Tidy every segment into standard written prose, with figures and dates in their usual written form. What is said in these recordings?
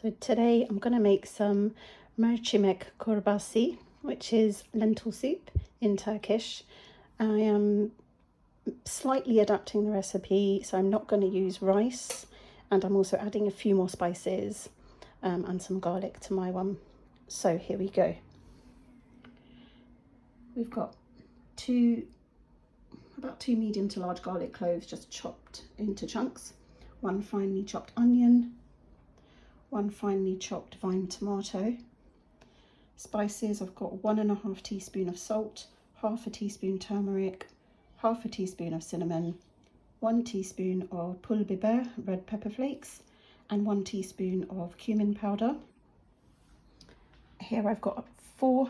So today I'm going to make some Mercimek çorbasi, which is lentil soup in Turkish. I am slightly adapting the recipe, so I'm not going to use rice, and I'm also adding a few more spices and some garlic to my one. So here we go. We've got about two medium to large garlic cloves just chopped into chunks, one finely chopped onion, one finely chopped vine tomato. Spices, I've got 1.5 teaspoons of salt, 1/2 teaspoon turmeric, 1/2 teaspoon of cinnamon, 1 teaspoon of biber, red pepper flakes, and 1 teaspoon of cumin powder. Here I've got four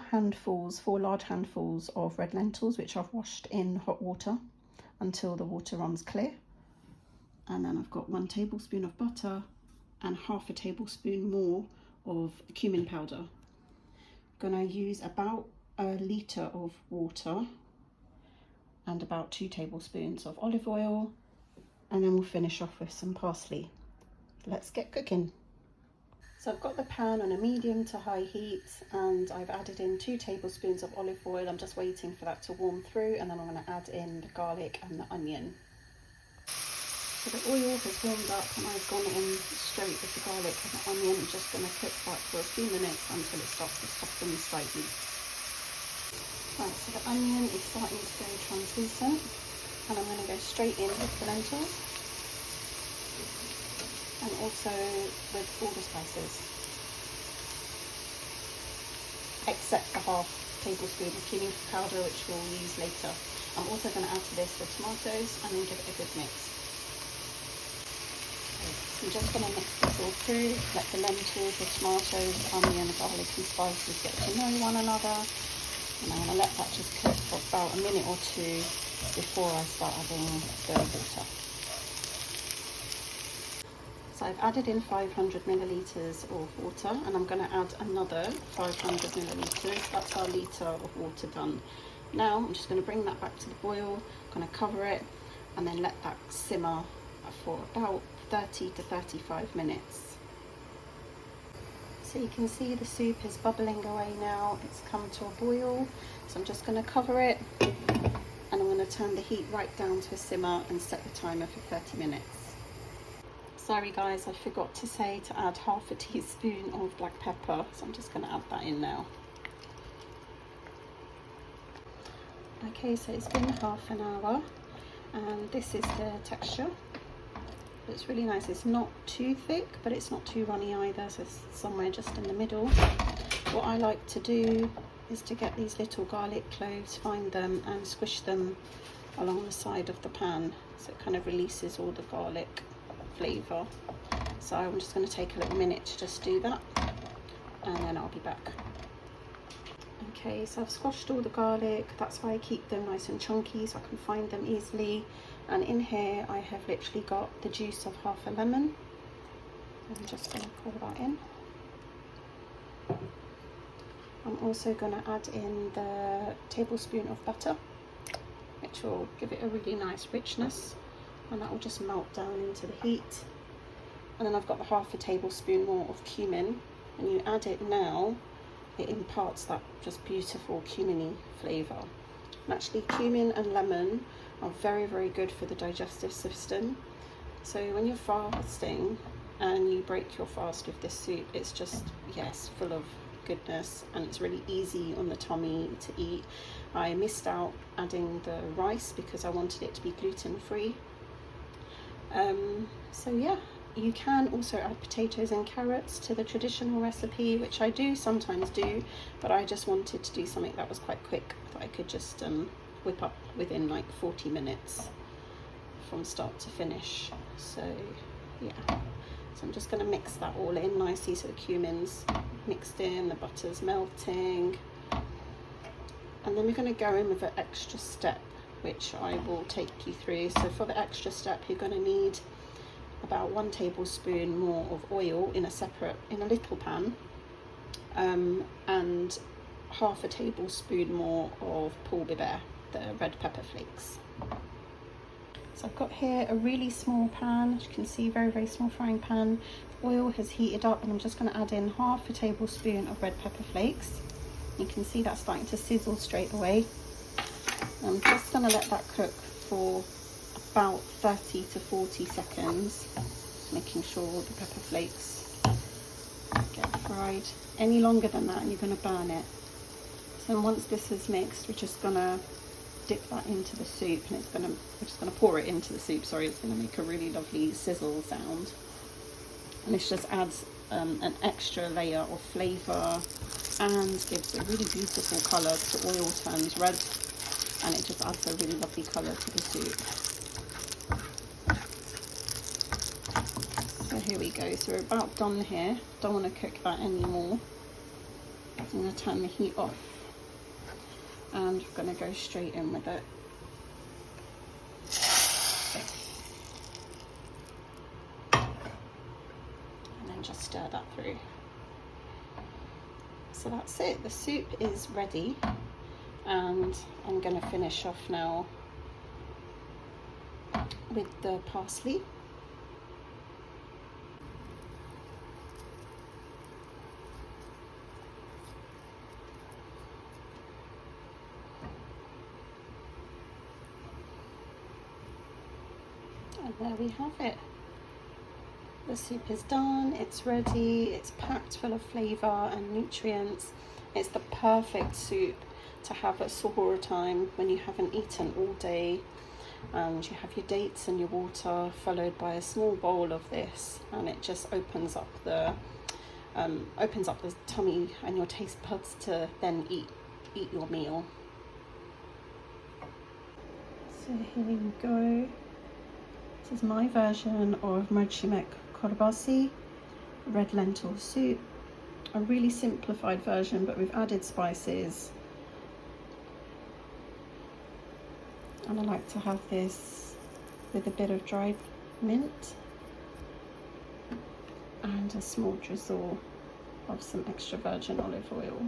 large handfuls of red lentils, which I've washed in hot water until the water runs clear. And then I've got 1 tablespoon of butter and 1/2 tablespoon more of cumin powder. I'm going to use about a litre of water and about 2 tablespoons of olive oil, and then we'll finish off with some parsley. Let's get cooking. So I've got the pan on a medium to high heat, and I've added in 2 tablespoons of olive oil. I'm just waiting for that to warm through, and then I'm going to add in the garlic and the onion. So the oil has warmed up and I've gone in straight with the garlic and the onion. I'm just going to cook that for a few minutes until it starts to soften slightly. Right, so the onion is starting to go translucent, and I'm going to go straight in with the lentils and also with all the spices, except the 1/2 tablespoon of cumin powder, which we'll use later. I'm also going to add to this the tomatoes and then give it a good mix. I'm just going to mix this all through, let the lentils, the tomatoes, onion, garlic and spices get to know one another, and I'm going to let that just cook for about a minute or two before I start adding the water. So I've added in 500 millilitres of water, and I'm going to add another 500 millilitres. That's our litre of water done. Now I'm just going to bring that back to the boil, I'm going to cover it and then let that simmer for about 30 to 35 minutes. So you can see the soup is bubbling away now, it's come to a boil. So I'm just going to cover it, and I'm going to turn the heat right down to a simmer and set the timer for 30 minutes. Sorry guys, I forgot to say to add 1/2 teaspoon of black pepper, so I'm just going to add that in now. Okay, so it's been half an hour and this is the texture. It's really nice. It's not too thick, but it's not too runny either, so it's somewhere just in the middle. What I like to do is to get these little garlic cloves, find them and squish them along the side of the pan, so it kind of releases all the garlic flavour. So I'm just going to take a little minute to just do that, and then I'll be back. Okay, so I've squashed all the garlic. That's why I keep them nice and chunky, so I can find them easily. And in here I have literally got the juice of 1/2 a lemon. I'm just going to pour that in. I'm also going to add in the tablespoon of butter, which will give it a really nice richness, and that will just melt down into the heat. And then I've got the 1/2 tablespoon more of cumin, and you add it now, it imparts that just beautiful cuminy flavour. And actually cumin and lemon are very, very good for the digestive system. So when you're fasting and you break your fast with this soup, it's just, yes, full of goodness, and it's really easy on the tummy to eat. I missed out adding the rice because I wanted it to be gluten free. So yeah, you can also add potatoes and carrots to the traditional recipe, which I do sometimes do, but I just wanted to do something that was quite quick, that I could just whip up within like 40 minutes from start to finish. So yeah, so I'm just going to mix that all in nicely, so the cumin's mixed in, the butter's melting, and then we're going to go in with an extra step, which I will take you through. So for the extra step, you're going to need about 1 tablespoon more of oil in a little pan, and 1/2 tablespoon more of biber, the red pepper flakes. So I've got here a really small pan, as you can see, very small frying pan. Oil has heated up and I'm just going to add in half a tablespoon of red pepper flakes. You can see that's starting to sizzle straight away. I'm just going to let that cook for about 30 to 40 seconds, making sure the pepper flakes get fried. Any longer than that and you're going to burn it. So once this is mixed, we're just going to dip that into the soup, and we're just going to pour it into the soup, sorry, it's going to make a really lovely sizzle sound. And this just adds an extra layer of flavour and gives a really beautiful colour. The oil turns red and it just adds a really lovely colour to the soup. So here we go, so we're about done here. Don't want to cook that anymore. I'm going to turn the heat off and we're going to go straight in with it. Just stir that through. So that's it, the soup is ready, and I'm going to finish off now with the parsley. And there we have it. The soup is done, it's ready, it's packed full of flavour and nutrients. It's the perfect soup to have at suhoor time when you haven't eaten all day and you have your dates and your water, followed by a small bowl of this, and it just opens up the tummy and your taste buds to then eat your meal. So here you go. This is my version of Mercimek Çorbasi, red lentil soup. A really simplified version, but we've added spices. And I like to have this with a bit of dried mint and a small drizzle of some extra virgin olive oil.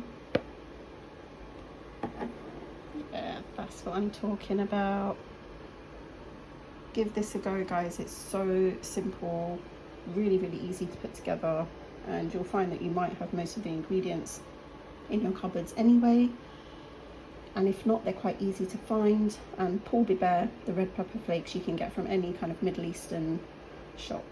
Yeah, that's what I'm talking about. Give this a go, guys. It's so simple, really easy to put together, and you'll find that you might have most of the ingredients in your cupboards anyway, and if not, they're quite easy to find. And biber, the red pepper flakes, you can get from any kind of Middle Eastern shop.